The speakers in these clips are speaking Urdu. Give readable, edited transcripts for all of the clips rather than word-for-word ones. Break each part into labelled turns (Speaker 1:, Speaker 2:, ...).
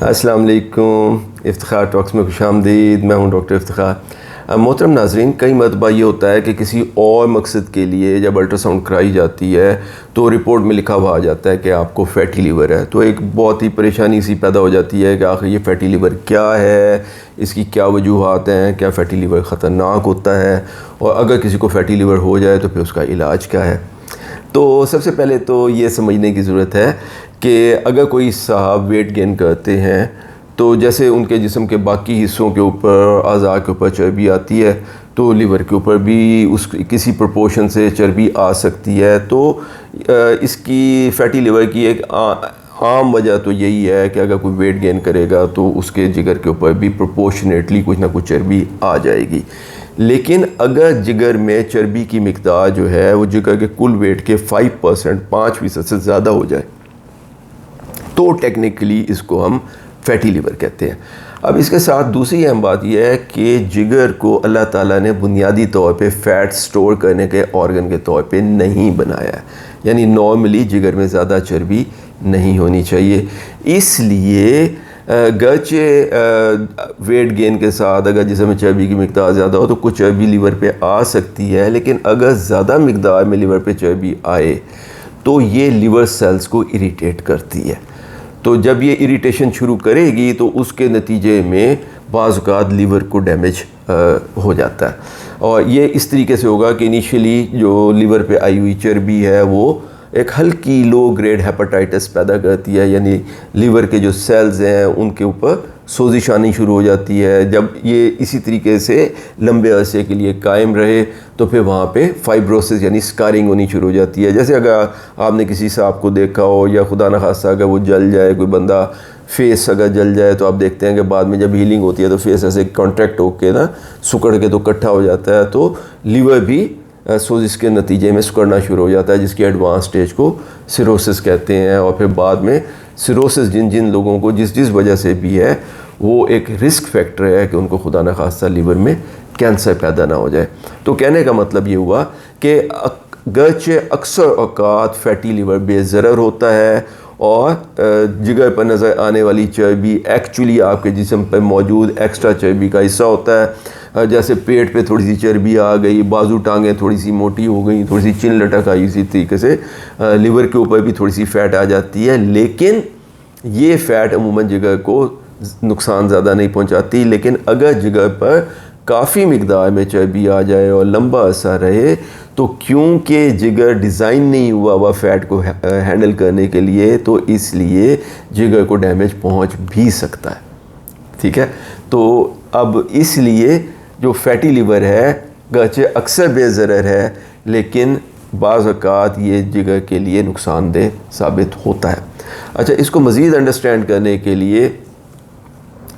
Speaker 1: السلام علیکم، افتخار ٹاکس میں خوش آمدید۔ میں ہوں ڈاکٹر افتخار۔ محترم ناظرین، کئی مرتبہ یہ ہوتا ہے کہ کسی اور مقصد کے لیے جب الٹرا ساؤنڈ کرائی جاتی ہے تو رپورٹ میں لکھا ہوا آ جاتا ہے کہ آپ کو فیٹی لیور ہے، تو ایک بہت ہی پریشانی سی پیدا ہو جاتی ہے کہ آخر یہ فیٹی لیور کیا ہے، اس کی کیا وجوہات ہیں، کیا فیٹی لیور خطرناک ہوتا ہے، اور اگر کسی کو فیٹی لیور ہو جائے تو پھر اس کا علاج کیا ہے۔ تو سب سے پہلے تو یہ سمجھنے کی ضرورت ہے کہ اگر کوئی صاحب ویٹ گین کرتے ہیں تو جیسے ان کے جسم کے باقی حصوں کے اوپر، اعضاء کے اوپر چربی آتی ہے تو لیور کے اوپر بھی اس کسی پرپورشن سے چربی آ سکتی ہے۔ تو اس کی فیٹی لیور کی ایک عام وجہ تو یہی ہے کہ اگر کوئی ویٹ گین کرے گا تو اس کے جگر کے اوپر بھی پرپورشنیٹلی کچھ نہ کچھ چربی آ جائے گی۔ لیکن اگر جگر میں چربی کی مقدار جو ہے وہ جگر کے کل ویٹ کے 5% سے زیادہ ہو جائے تو ٹیکنیکلی اس کو ہم فیٹی لیور کہتے ہیں۔ اب اس کے ساتھ دوسری اہم بات یہ ہے کہ جگر کو اللہ تعالیٰ نے بنیادی طور پہ فیٹ سٹور کرنے کے آرگن کے طور پہ نہیں بنایا ہے، یعنی نارملی جگر میں زیادہ چربی نہیں ہونی چاہیے۔ اس لیے گرچہ ویٹ گین کے ساتھ اگر جسم میں چربی کی مقدار زیادہ ہو تو کچھ چربی لیور پہ آ سکتی ہے، لیکن اگر زیادہ مقدار میں لیور پہ چربی آئے تو یہ لیور سیلز کو اریٹیٹ کرتی ہے۔ تو جب یہ اریٹیشن شروع کرے گی تو اس کے نتیجے میں بعض اوقات لیور کو ڈیمیج ہو جاتا ہے، اور یہ اس طریقے سے ہوگا کہ انیشیلی جو لیور پہ آئی ہوئی چربی ہے وہ ایک ہلکی لو گریڈ ہیپاٹائٹس پیدا کرتی ہے، یعنی لیور کے جو سیلز ہیں ان کے اوپر سوزش آنی شروع ہو جاتی ہے۔ جب یہ اسی طریقے سے لمبے عرصے کے لیے قائم رہے تو پھر وہاں پہ فائبروسس یعنی سکارنگ ہونی شروع ہو جاتی ہے۔ جیسے اگر آپ نے کسی صاحب کو دیکھا ہو یا خدا نخواستہ اگر وہ جل جائے، کوئی بندہ فیس اگر جل جائے تو آپ دیکھتے ہیں کہ بعد میں جب ہیلنگ ہوتی ہے تو فیس ایسے کانٹریکٹ ہو کے سکڑ کے تو اکٹھا ہو جاتا ہے، تو لیور بھی سوزش کے نتیجے میں سکڑنا شروع ہو جاتا ہے، جس کی ایڈوانس سٹیج کو سیروسس کہتے ہیں۔ اور پھر بعد میں سیروسس جن لوگوں کو جس وجہ سے بھی ہے وہ ایک رسک فیکٹر ہے کہ ان کو خدا نخواستہ لیور میں کینسر پیدا نہ ہو جائے۔ تو کہنے کا مطلب یہ ہوا کہ گرچہ اکثر اوقات فیٹی لیور بے ضرر ہوتا ہے اور جگر پر نظر آنے والی چربی ایکچولی آپ کے جسم پہ موجود ایکسٹرا چربی کا حصہ ہوتا ہے، جیسے پیٹ پہ تھوڑی سی چربی آ گئی، بازو ٹانگیں تھوڑی سی موٹی ہو گئیں، تھوڑی سی چن لٹک آئی، اسی طریقے سے لیور کے اوپر بھی تھوڑی سی فیٹ آ جاتی ہے، لیکن یہ فیٹ عموماً جگر کو نقصان زیادہ نہیں پہنچاتی۔ لیکن اگر جگر پر کافی مقدار میں چربی آ جائے اور لمبا عرصہ رہے تو کیونکہ جگر ڈیزائن نہیں ہوا ہوا فیٹ کو ہینڈل کرنے کے لیے، تو اس لیے جگر کو ڈیمیج پہنچ بھی سکتا ہے۔ ٹھیک ہے، تو اب اس لیے جو فیٹی لیور ہے گرچہ اکثر بے ضرر ہے لیکن بعض اوقات یہ جگر کے لیے نقصان دہ ثابت ہوتا ہے۔ اچھا، اس کو مزید انڈرسٹینڈ کرنے کے لیے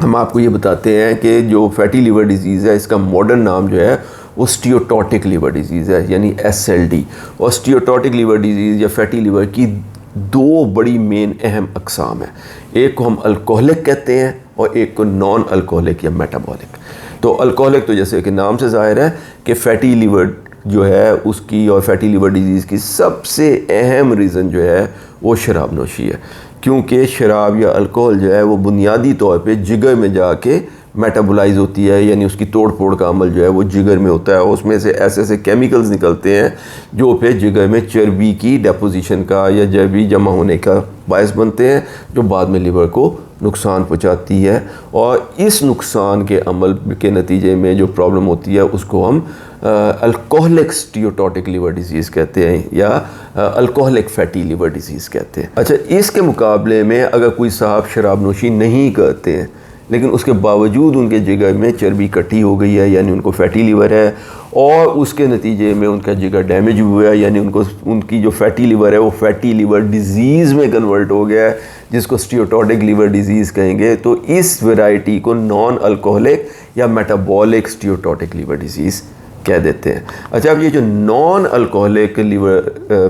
Speaker 1: ہم آپ کو یہ بتاتے ہیں کہ جو فیٹی لیور ڈیزیز ہے اس کا ماڈرن نام جو ہے وہ اسٹیوٹوٹک لیور ڈیزیز ہے، یعنی SLD۔ اور اسٹیوٹوٹک لیور ڈیزیز یا فیٹی لیور کی دو بڑی مین اہم اقسام ہیں، ایک کو ہم الکوہلک کہتے ہیں اور ایک کو نان الکوہلک یا میٹابولک۔ تو الکوہلک تو جیسے کہ نام سے ظاہر ہے کہ فیٹی لیور جو ہے اس کی اور فیٹی لیور ڈیزیز کی سب سے اہم ریزن جو ہے وہ شراب نوشی ہے، کیونکہ شراب یا الکوہل جو ہے وہ بنیادی طور پہ جگر میں جا کے میٹابولائز ہوتی ہے، یعنی اس کی توڑ پھوڑ کا عمل جو ہے وہ جگر میں ہوتا ہے، اور اس میں سے ایسے کیمیکلز نکلتے ہیں جو پھر جگر میں چربی کی ڈیپوزیشن کا یا چربی جمع ہونے کا باعث بنتے ہیں، جو بعد میں لیور کو نقصان پہنچاتی ہے۔ اور اس نقصان کے عمل کے نتیجے میں جو پرابلم ہوتی ہے اس کو ہم الکوہلک اسٹیوٹوٹک لیور ڈیزیز کہتے ہیں یا الکوہلک فیٹی لیور ڈیزیز کہتے ہیں۔ اچھا، اس کے مقابلے میں اگر کوئی صاحب شراب نوشی نہیں کرتے ہیں لیکن اس کے باوجود ان کے جگر میں چربی اکٹھی ہو گئی ہے، یعنی ان کو فیٹی لیور ہے، اور اس کے نتیجے میں ان کا جگر ڈیمیج ہوا ہے، یعنی ان کی جو فیٹی لیور ہے وہ فیٹی لیور ڈیزیز میں کنورٹ ہو گیا ہے، جس کو اسٹیوٹوٹک لیور ڈیزیز کہیں گے، تو اس ویرائٹی کو نان الکوہلک یا میٹابولک اسٹیوٹوٹک لیور ڈیزیز کہہ دیتے ہیں۔ اچھا، اب یہ جو non alcoholic liver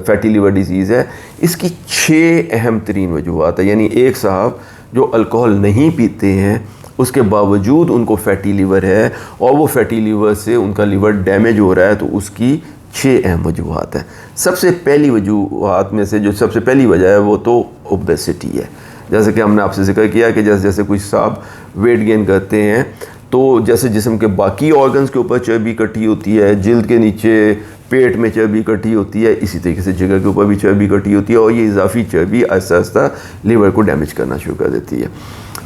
Speaker 1: fatty liver disease ہے اس کی 6 اہم ترین وجوہات ہیں، یعنی ایک صاحب جو الکوہل نہیں پیتے ہیں اس کے باوجود ان کو فیٹی لیور ہے اور وہ فیٹی لیور سے ان کا لیور ڈیمیج ہو رہا ہے، تو اس کی 6 اہم وجوہات ہیں۔ سب سے پہلی وجوہات میں سے جو سب سے پہلی وجہ ہے وہ تو اوبیسٹی ہے، جیسے کہ ہم نے آپ سے ذکر کیا کہ جیسے جیسے کوئی صاحب ویٹ گین کرتے ہیں تو جیسے جسم کے باقی آرگنز کے اوپر چربی اکٹھی ہوتی ہے، جلد کے نیچے پیٹ میں چربی اکٹھی ہوتی ہے، اسی طریقے سے جگر کے اوپر بھی چربی اکٹھی ہوتی ہے، اور یہ اضافی چربی آہستہ آہستہ لیور کو ڈیمیج کرنا شروع کر دیتی ہے۔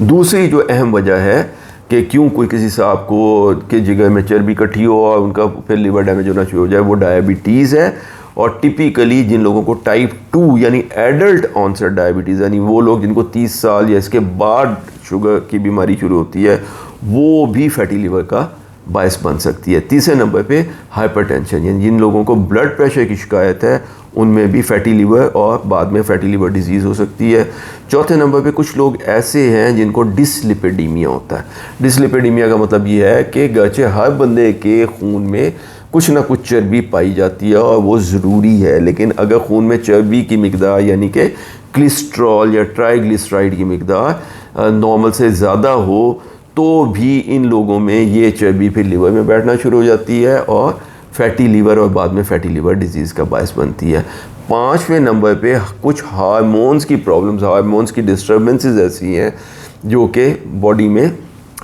Speaker 1: دوسری جو اہم وجہ ہے کہ کیوں کوئی کسی صاحب کو کہ جگر میں چربی اکٹھی ہو اور ان کا پھر لیور ڈیمیج ہونا شروع ہو جائے، وہ ڈائبٹیز ہے۔ اور ٹپیکلی جن لوگوں کو ٹائپ 2 یعنی ایڈلٹ آنسر ڈائبٹیز، یعنی وہ لوگ جن کو 30 سال یا اس کے بعد شوگر کی بیماری شروع ہوتی ہے، وہ بھی فیٹی لیور کا باعث بن سکتی ہے۔ تیسرے نمبر پہ ہائپر ٹینشن، یعنی جن لوگوں کو بلڈ پریشر کی شکایت ہے ان میں بھی فیٹی لیور اور بعد میں فیٹی لیور ڈیزیز ہو سکتی ہے۔ چوتھے نمبر پہ کچھ لوگ ایسے ہیں جن کو ڈسلیپیڈیمیا ہوتا ہے۔ ڈسلیپیڈیمیا کا مطلب یہ ہے کہ گرچہ ہر بندے کے خون میں کچھ نہ کچھ چربی پائی جاتی ہے اور وہ ضروری ہے، لیکن اگر خون میں چربی کی مقدار یعنی کہ کولیسٹرول یا ٹرائی گلیسرائڈ کی مقدار نارمل سے زیادہ ہو تو بھی ان لوگوں میں یہ چربی پھر لیور میں بیٹھنا شروع ہو جاتی ہے اور فیٹی لیور اور بعد میں فیٹی لیور ڈیزیز کا باعث بنتی ہے۔ پانچویں نمبر پہ کچھ ہارمونز کی پرابلمز، ہارمونز کی ڈسٹربنسز ایسی ہیں جو کہ باڈی میں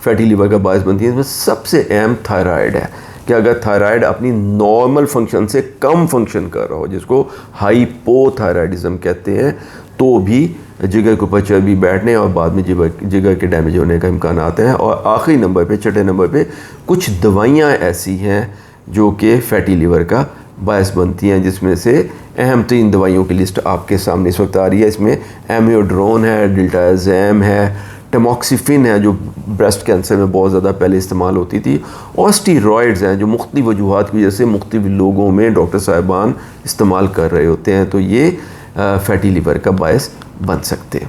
Speaker 1: فیٹی لیور کا باعث بنتی ہیں۔ اس میں سب سے اہم تھائرائڈ ہے کہ اگر تھائرائڈ اپنی نارمل فنکشن سے کم فنکشن کر رہا ہو، جس کو ہائپو تھائرائڈزم کہتے ہیں، تو بھی جگر کے اوپر چربی بیٹھنے اور بعد میں جگر کے ڈیمیج ہونے کا امکانات ہیں۔ اور آخری نمبر پہ، چھٹے نمبر پہ، کچھ دوائیاں ایسی ہیں جو کہ فیٹی لیور کا باعث بنتی ہیں، جس میں سے اہم ترین دوائیوں کی لسٹ آپ کے سامنے اس وقت آ رہی ہے۔ اس میں ایمیوڈرون ہے، ڈلٹازیم ہے، ٹیموکسیفن ہے جو بریسٹ کینسر میں بہت زیادہ پہلے استعمال ہوتی تھی، اور اسٹیرائڈز ہیں جو مختلف وجوہات کی وجہ سے مختلف لوگوں میں ڈاکٹر صاحبان استعمال کر رہے ہوتے ہیں، تو یہ فیٹی لیور کا باعث بن سکتے ہیں۔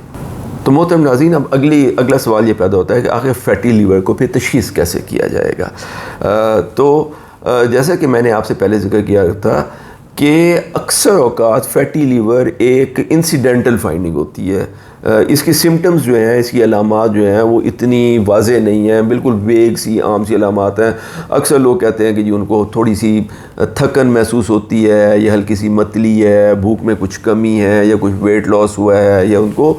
Speaker 1: تو محترم ناظرین، اب اگلا سوال یہ پیدا ہوتا ہے کہ آخر فیٹی لیور کو پھر تشخیص کیسے کیا جائے گا؟ تو جیسا کہ میں نے آپ سے پہلے ذکر کیا تھا کہ اکثر اوقات فیٹی لیور ایک انسیڈنٹل فائنڈنگ ہوتی ہے۔ اس کی سمٹمز جو ہیں، اس کی علامات جو ہیں، وہ اتنی واضح نہیں ہیں، بالکل ویگ سی عام سی علامات ہیں۔ اکثر لوگ کہتے ہیں کہ جی ان کو تھوڑی سی تھکن محسوس ہوتی ہے، یا ہلکی سی متلی ہے، بھوک میں کچھ کمی ہے، یا کچھ ویٹ لاس ہوا ہے، یا ان کو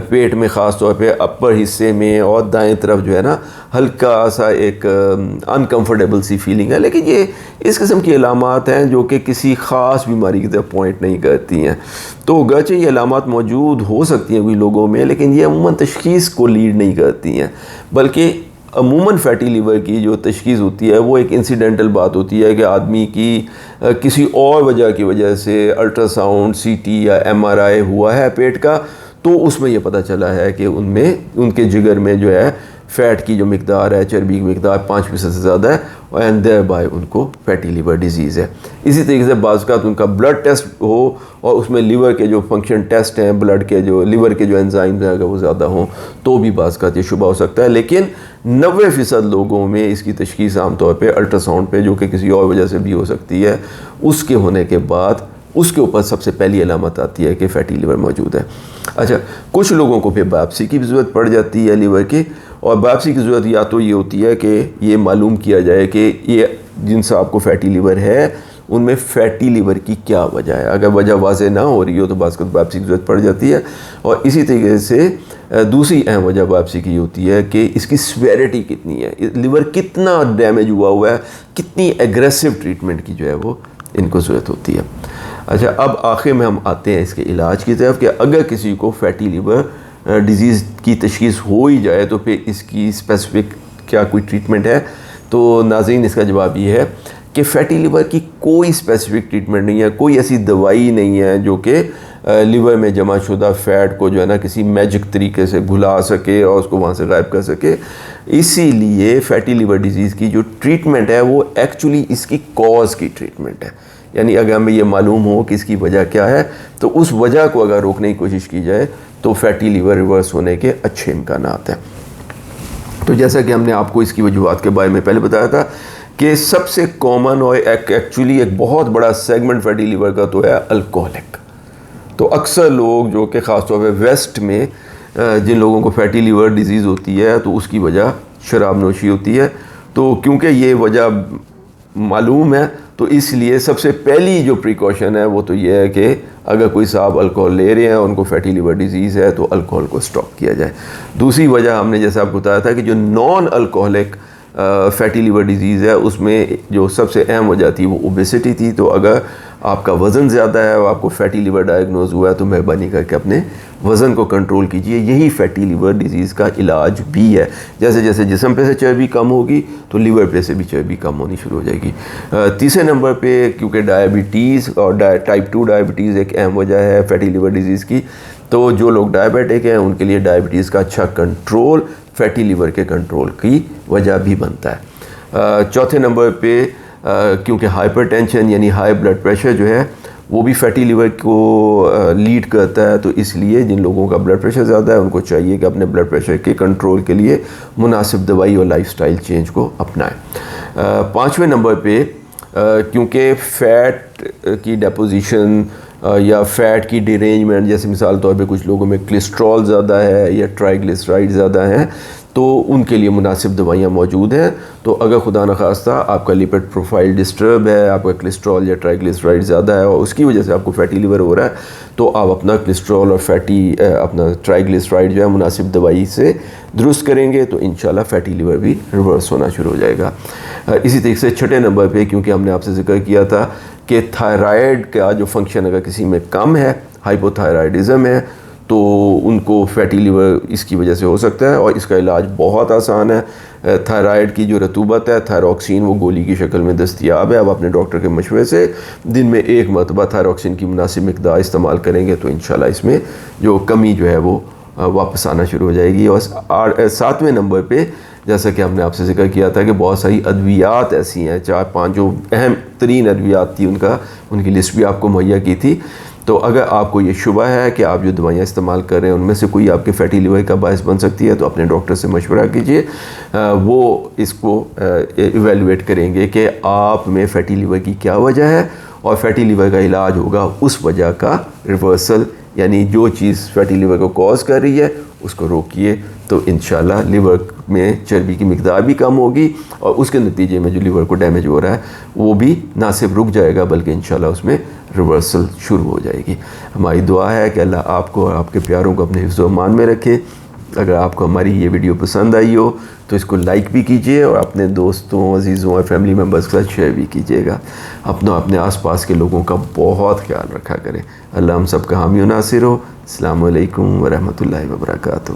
Speaker 1: پیٹ میں خاص طور پہ اپر حصے میں اور دائیں طرف جو ہے نا ہلکا سا ایک انکمفرٹیبل سی فیلنگ ہے، لیکن یہ اس قسم کی علامات ہیں جو کہ کسی خاص بیماری کی طرف پوائنٹ نہیں کرتی ہیں۔ تو گرچہ یہ علامات موجود ہو سکتی ہیں کوئی لوگوں میں، لیکن یہ عموماً تشخیص کو لیڈ نہیں کرتی ہیں، بلکہ عموماً فیٹی لیور کی جو تشخیص ہوتی ہے وہ ایک انسیڈنٹل بات ہوتی ہے کہ آدمی کی کسی اور وجہ کی وجہ سے الٹرا ساؤنڈ، سی ٹی یا ایم آر آئی ہوا ہے پیٹ کا، تو اس میں یہ پتہ چلا ہے کہ ان کے جگر میں جو ہے فیٹ کی جو مقدار ہے، چربی کی مقدار 5% سے زیادہ ہے، اینڈ دیر بائی ان کو فیٹی لیور ڈیزیز ہے۔ اسی طریقے سے بعض اوقات ان کا بلڈ ٹیسٹ ہو اور اس میں لیور کے جو فنکشن ٹیسٹ ہیں، بلڈ کے جو لیور کے جو انزائمز ہیں اگر وہ زیادہ ہوں تو بھی بعض اوقات یہ شبہ ہو سکتا ہے، لیکن 90% لوگوں میں اس کی تشخیص عام طور پہ الٹرا ساؤنڈ پہ، جو کہ کسی اور وجہ سے بھی ہو سکتی ہے، اس کے ہونے کے بعد اس کے اوپر سب سے پہلی علامت آتی ہے کہ فیٹی لیور موجود ہے۔ اچھا، کچھ لوگوں کو پھر بایپسی کی بھی ضرورت پڑ جاتی ہے لیور کی، اور بایپسی کی ضرورت یا تو یہ ہوتی ہے کہ یہ معلوم کیا جائے کہ یہ جن صاحب کو فیٹی لیور ہے ان میں فیٹی لیور کی کیا وجہ ہے۔ اگر وجہ واضح نہ ہو رہی ہو تو بعض وقت بایپسی کی ضرورت پڑ جاتی ہے۔ اور اسی طریقے سے دوسری اہم وجہ بایپسی کی ہوتی ہے کہ اس کی سیویرٹی کتنی ہے، لیور کتنا ڈیمیج ہوا ہے، کتنی ایگریسو ٹریٹمنٹ کی جو ہے وہ ان کو ضرورت ہوتی ہے۔ اچھا، اب آخر میں ہم آتے ہیں اس کے علاج کی طرف کہ اگر کسی کو فیٹی لیور ڈیزیز کی تشخیص ہو ہی جائے تو پھر اس کی اسپیسیفک کیا کوئی ٹریٹمنٹ ہے؟ تو ناظرین، اس کا جواب یہ ہے کہ فیٹی لیور کی کوئی اسپیسیفک ٹریٹمنٹ نہیں ہے، کوئی ایسی دوائی نہیں ہے جو کہ لیور میں جمع شدہ فیٹ کو جو ہے نا کسی میجک طریقے سے گھلا سکے اور اس کو وہاں سے غائب کر سکے۔ اسی لیے فیٹی لیور ڈیزیز کی جو ٹریٹمنٹ ہے وہ ایکچولی اس کی کاز کی ٹریٹمنٹ ہے، یعنی اگر ہمیں یہ معلوم ہو کہ اس کی وجہ کیا ہے تو اس وجہ کو اگر روکنے کی کوشش کی جائے تو فیٹی لیور ریورس ہونے کے اچھے امکانات ہیں۔ تو جیسا کہ ہم نے آپ کو اس کی وجوہات کے بارے میں پہلے بتایا تھا کہ سب سے کامن اور ایکچولی ایک بہت بڑا سیگمنٹ فیٹی لیور کا تو ہے الکوہولک۔ تو اکثر لوگ جو کہ خاص طور پہ ویسٹ میں جن لوگوں کو فیٹی لیور ڈیزیز ہوتی ہے تو اس کی وجہ شراب نوشی ہوتی ہے۔ تو کیونکہ یہ وجہ معلوم ہے تو اس لیے سب سے پہلی جو پریکاشن ہے وہ تو یہ ہے کہ اگر کوئی صاحب الکوہل لے رہے ہیں اور ان کو فیٹی لیور ڈیزیز ہے تو الکوہل کو اسٹاپ کیا جائے. دوسری وجہ ہم نے جیسا آپ کو بتایا تھا کہ جو non alcoholic fatty liver disease ہے اس میں جو سب سے اہم وجہ تھی وہ اوبیسٹی تھی. تو اگر آپ کا وزن زیادہ ہے اور آپ کو فیٹی لیور ڈائگنوز ہوا ہے تو مہربانی کر کے اپنے وزن کو کنٹرول کیجئے. یہی فیٹی لیور ڈیزیز کا علاج بھی ہے. جیسے جیسے جسم پہ سے چربی کم ہوگی تو لیور پہ سے بھی چربی کم ہونی شروع ہو جائے گی. تیسرے نمبر پہ کیونکہ ڈائبٹیز اور ٹائپ 2 ڈائبٹیز ایک اہم وجہ ہے فیٹی لیور ڈیزیز کی, تو جو لوگ ڈائبیٹک ہیں ان کے لیے ڈائبٹیز کا اچھا کنٹرول فیٹی لیور کے کنٹرول کی وجہ بھی بنتا ہے. چوتھے نمبر پہ کیونکہ ہائپر ٹینشن یعنی ہائی بلڈ پریشر جو ہے وہ بھی فیٹی لیور کو لیڈ کرتا ہے, تو اس لیے جن لوگوں کا بلڈ پریشر زیادہ ہے ان کو چاہیے کہ اپنے بلڈ پریشر کے کنٹرول کے لیے مناسب دوائی اور لائف سٹائل چینج کو اپنائیں. پانچویں نمبر پہ کیونکہ فیٹ کی ڈیپوزیشن یا فیٹ کی ڈیرینجمنٹ, جیسے مثال طور پہ کچھ لوگوں میں کولیسٹرول زیادہ ہے یا ٹرائیگلیسرائڈ زیادہ ہیں, تو ان کے لیے مناسب دوائیاں موجود ہیں. تو اگر خدا نخواستہ آپ کا لیپڈ پروفائل ڈسٹرب ہے, آپ کا کولیسٹرول یا ٹرائیگلیسرائڈ زیادہ ہے اور اس کی وجہ سے آپ کو فیٹی لیور ہو رہا ہے, تو آپ اپنا کولیسٹرول اور اپنا ٹرائیگلیسرائڈ جو ہے مناسب دوائی سے درست کریں گے تو انشاءاللہ فیٹی لیور بھی ریورس ہونا شروع ہو جائے گا. اسی طریقے سے چھٹے نمبر پہ کیونکہ ہم نے آپ سے ذکر کیا تھا کہ تھائرائیڈ کا جو فنکشن اگر کسی میں کم ہے, ہائپو تھائرائیڈزم ہے, تو ان کو فیٹی لیور اس کی وجہ سے ہو سکتا ہے اور اس کا علاج بہت آسان ہے. تھائرائیڈ کی جو رطوبت ہے تھائروکسین وہ گولی کی شکل میں دستیاب ہے. اب اپنے ڈاکٹر کے مشورے سے دن میں 1 مرتبہ تھائروکسین کی مناسب مقدار استعمال کریں گے تو انشاءاللہ اس میں جو کمی جو ہے وہ واپس آنا شروع ہو جائے گی. اور 7ویں نمبر پہ جیسا کہ ہم نے آپ سے ذکر کیا تھا کہ بہت ساری ادویات ایسی ہیں, 4-5 جو اہم ترین ادویات تھی ان کی لسٹ بھی آپ کو مہیا کی تھی. تو اگر آپ کو یہ شبہ ہے کہ آپ جو دوائیاں استعمال کر رہے ہیں ان میں سے کوئی آپ کے فیٹی لیور کا باعث بن سکتی ہے تو اپنے ڈاکٹر سے مشورہ کیجئے. وہ اس کو ایویلویٹ کریں گے کہ آپ میں فیٹی لیور کی کیا وجہ ہے اور فیٹی لیور کا علاج ہوگا اس وجہ کا ریورسل, یعنی جو چیز فیٹی لیور کو کاز کر رہی ہے اس کو روکیے تو انشاءاللہ لیور میں چربی کی مقدار بھی کم ہوگی اور اس کے نتیجے میں جو لیور کو ڈیمیج ہو رہا ہے وہ بھی نہ صرف رک جائے گا بلکہ انشاءاللہ اس میں ریورسل شروع ہو جائے گی. ہماری دعا ہے کہ اللہ آپ کو اور آپ کے پیاروں کو اپنے حفظ و امان میں رکھے. اگر آپ کو ہماری یہ ویڈیو پسند آئی ہو تو اس کو لائک بھی کیجئے اور اپنے دوستوں, عزیزوں اور فیملی ممبرس کے ساتھ شیئر بھی کیجئے گا. اپنے آس پاس کے لوگوں کا بہت خیال رکھا کریں. اللہ ہم سب کا حامی و ناصر ہو. السلام علیکم ورحمۃ اللہ وبرکاتہ.